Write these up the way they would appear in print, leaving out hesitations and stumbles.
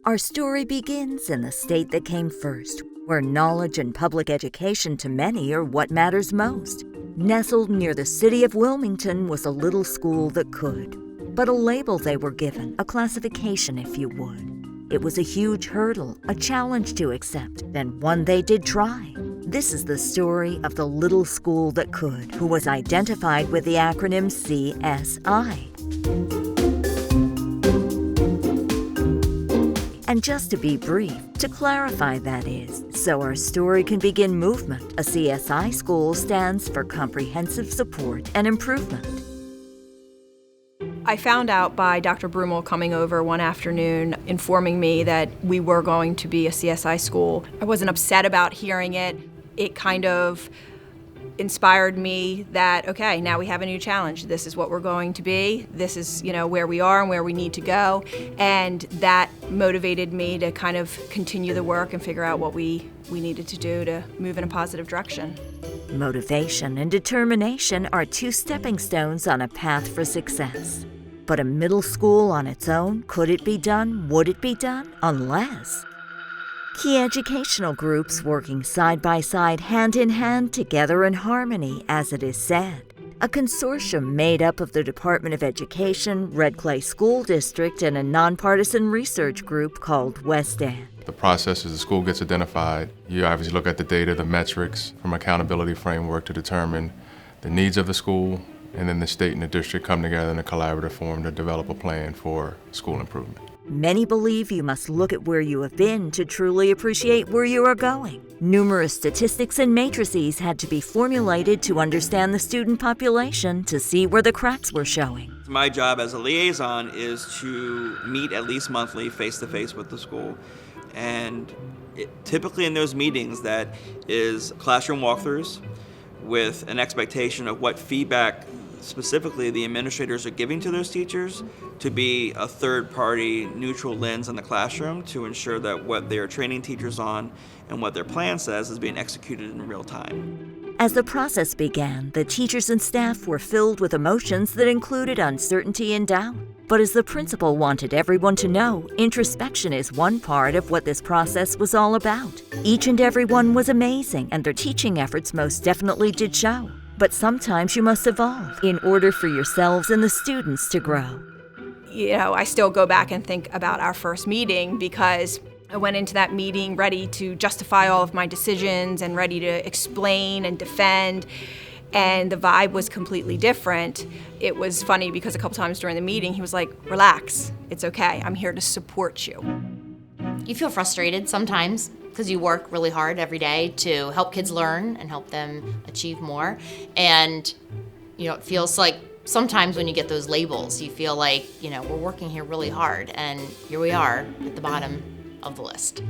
Our story begins in the state that came first, where knowledge and public education to many are what matters most. Nestled near the city of Wilmington was a little school that could. But a label they were given, a classification if you would. It was a huge hurdle, a challenge to accept, and one they did try. This is the story of the little school that could, who was identified with the acronym CSI. And just to be brief, to clarify that is, so our story can begin movement, a CSI school stands for Comprehensive Support and Improvement. I found out by Dr. Brummel coming over one afternoon, informing me that we were going to be a CSI school. I wasn't upset about hearing it. It kind of inspired me that, okay, now we have a new challenge. This is what we're going to be. This is, where we are and where we need to go. And that motivated me to kind of continue the work and figure out what we needed to do to move in a positive direction. Motivation and determination are two stepping stones on a path for success. But a middle school on its own, could it be done? Would it be done? Unless key educational groups working side by side, hand in hand, together in harmony, as it is said. A consortium made up of the Department of Education, Red Clay School District, and a nonpartisan research group called West End. The process as the school gets identified, you obviously look at the data, the metrics from accountability framework to determine the needs of the school, and then the state and the district come together in a collaborative form to develop a plan for school improvement. Many believe you must look at where you have been to truly appreciate where you are going. Numerous statistics and matrices had to be formulated to understand the student population to see where the cracks were showing. My job as a liaison is to meet at least monthly face-to-face with the school. And typically in those meetings, that is classroom walkthroughs with an expectation of what feedback specifically the administrators are giving to those teachers, to be a third-party neutral lens in the classroom to ensure that what they're training teachers on and what their plan says is being executed in real time. As the process began, the teachers and staff were filled with emotions that included uncertainty and doubt. But as the principal wanted everyone to know, introspection is one part of what this process was all about. Each and every one was amazing, and their teaching efforts most definitely did show. But sometimes you must evolve in order for yourselves and the students to grow. I still go back and think about our first meeting because I went into that meeting ready to justify all of my decisions and ready to explain and defend, and the vibe was completely different. It was funny because a couple times during the meeting he was like, "Relax, it's okay, I'm here to support you." You feel frustrated sometimes because you work really hard every day to help kids learn and help them achieve more. And, it feels like sometimes when you get those labels, you feel like, we're working here really hard, and here we are at the bottom of the list.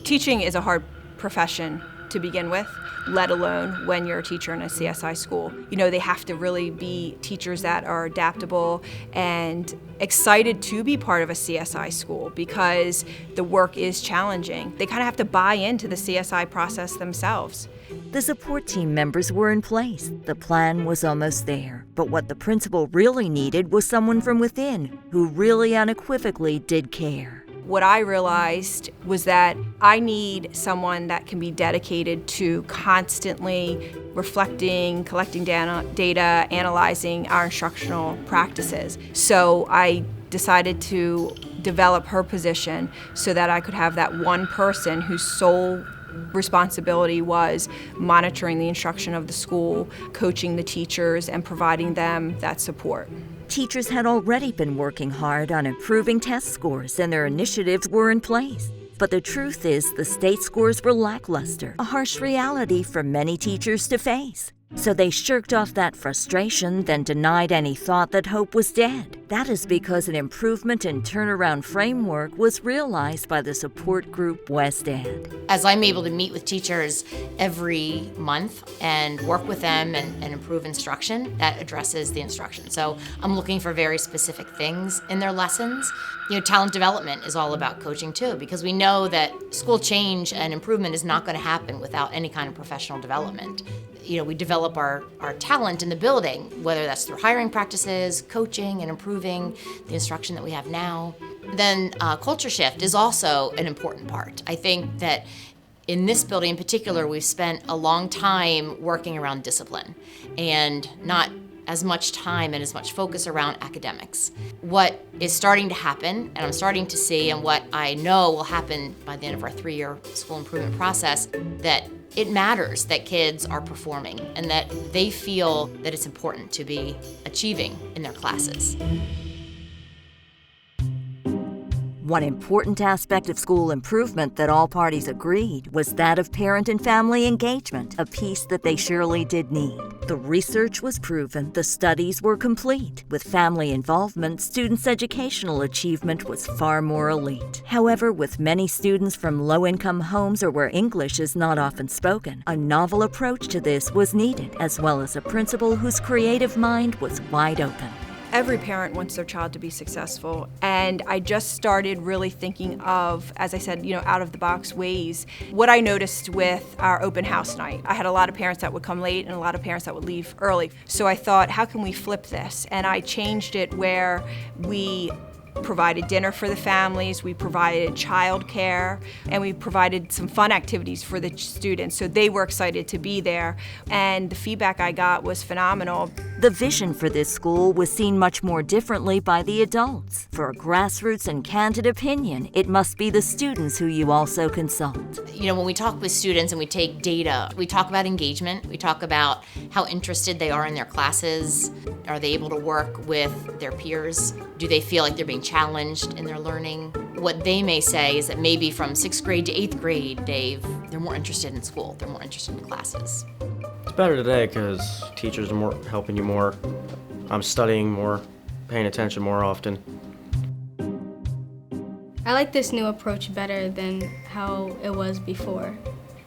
Teaching is a hard profession to begin with, let alone when you're a teacher in a CSI school. They have to really be teachers that are adaptable and excited to be part of a CSI school because the work is challenging. They kind of have to buy into the CSI process themselves. The support team members were in place. The plan was almost there. But what the principal really needed was someone from within who really unequivocally did care. What I realized was that I need someone that can be dedicated to constantly reflecting, collecting data, analyzing our instructional practices. So I decided to develop her position so that I could have that one person whose sole responsibility was monitoring the instruction of the school, coaching the teachers, and providing them that support. Teachers had already been working hard on improving test scores, and their initiatives were in place. But the truth is, the state scores were lackluster, a harsh reality for many teachers to face. So they shirked off that frustration, then denied any thought that hope was dead. That is because an improvement and turnaround framework was realized by the support group West End. As I'm able to meet with teachers every month and work with them and improve instruction, that addresses the instruction. So I'm looking for very specific things in their lessons. Talent development is all about coaching too, because we know that school change and improvement is not going to happen without any kind of professional development. we develop our talent in the building, whether that's through hiring practices, coaching, and improving the instruction that we have now. Then culture shift is also an important part. I think that in this building in particular, we've spent a long time working around discipline and not as much time and as much focus around academics. What is starting to happen, and I'm starting to see, and what I know will happen by the end of our 3-year school improvement process, that it matters that kids are performing and that they feel that it's important to be achieving in their classes. One important aspect of school improvement that all parties agreed was that of parent and family engagement, a piece that they surely did need. The research was proven, the studies were complete. With family involvement, students' educational achievement was far more elite. However, with many students from low-income homes or where English is not often spoken, a novel approach to this was needed, as well as a principal whose creative mind was wide open. Every parent wants their child to be successful, and I just started really thinking of, as I said, out-of-the-box ways. What I noticed with our open house night, I had a lot of parents that would come late and a lot of parents that would leave early. So I thought, how can we flip this? And I changed it where we provided dinner for the families, we provided childcare, and we provided some fun activities for the students, so they were excited to be there. And the feedback I got was phenomenal. The vision for this school was seen much more differently by the adults. For a grassroots and candid opinion, it must be the students who you also consult. When we talk with students and we take data, we talk about engagement, we talk about how interested they are in their classes. Are they able to work with their peers? Do they feel like they're being challenged in their learning? What they may say is that maybe from 6th grade to 8th grade, they're more interested in school, they're more interested in classes. It's better today because teachers are helping you more. I'm studying more, paying attention more often. I like this new approach better than how it was before.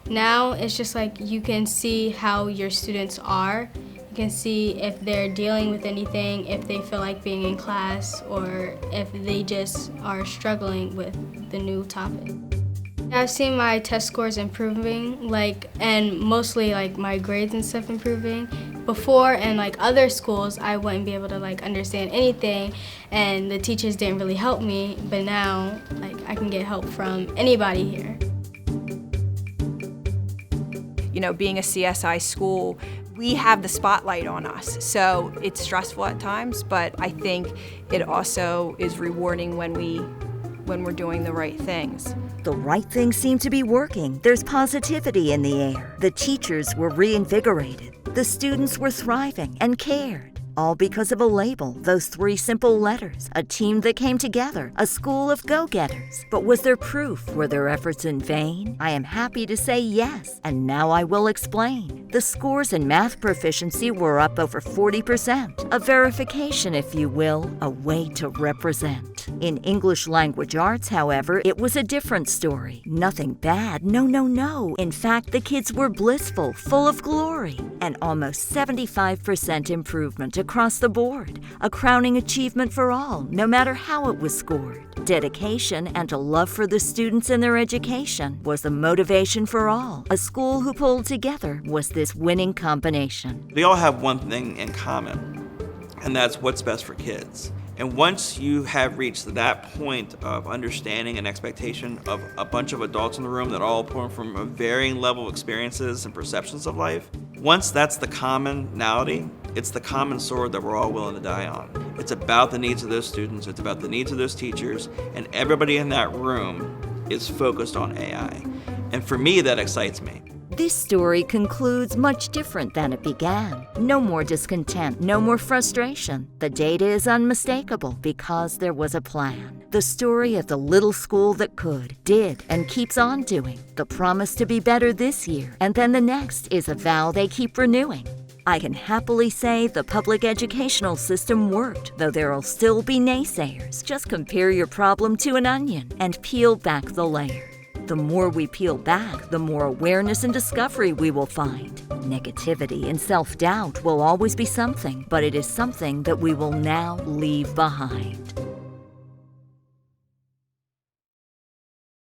Now it's just like you can see how your students are. You can see if they're dealing with anything, if they feel like being in class, or if they just are struggling with the new topic. I've seen my test scores improving, and mostly my grades and stuff improving. Before, in other schools, I wouldn't be able to understand anything, and the teachers didn't really help me. But now, I can get help from anybody here. Being a CSI school, we have the spotlight on us, so it's stressful at times, but I think it also is rewarding when we're doing the right things. The right things seem to be working. There's positivity in the air. The teachers were reinvigorated. The students were thriving and cared. All because of a label, those 3 simple letters, a team that came together, a school of go-getters. But was there proof? Were their efforts in vain? I am happy to say yes, and now I will explain. The scores in math proficiency were up over 40%, a verification, if you will, a way to represent. In English language arts, however, it was a different story. Nothing bad, no. In fact, the kids were blissful, full of glory, and almost 75% improvement across the board, a crowning achievement for all, no matter how it was scored. Dedication and a love for the students and their education was the motivation for all. A school who pulled together was this winning combination. They all have one thing in common, and that's what's best for kids. And once you have reached that point of understanding and expectation of a bunch of adults in the room that all come from a varying level of experiences and perceptions of life, once that's the commonality, it's the common sword that we're all willing to die on. It's about the needs of those students, it's about the needs of those teachers, and everybody in that room is focused on AI. And for me, that excites me. This story concludes much different than it began. No more discontent, no more frustration. The data is unmistakable because there was a plan. The story of the little school that could, did, and keeps on doing. The promise to be better this year, and then the next is a vow they keep renewing. I can happily say the public educational system worked, though there'll still be naysayers. Just compare your problem to an onion and peel back the layer. The more we peel back, the more awareness and discovery we will find. Negativity and self-doubt will always be something, but it is something that we will now leave behind.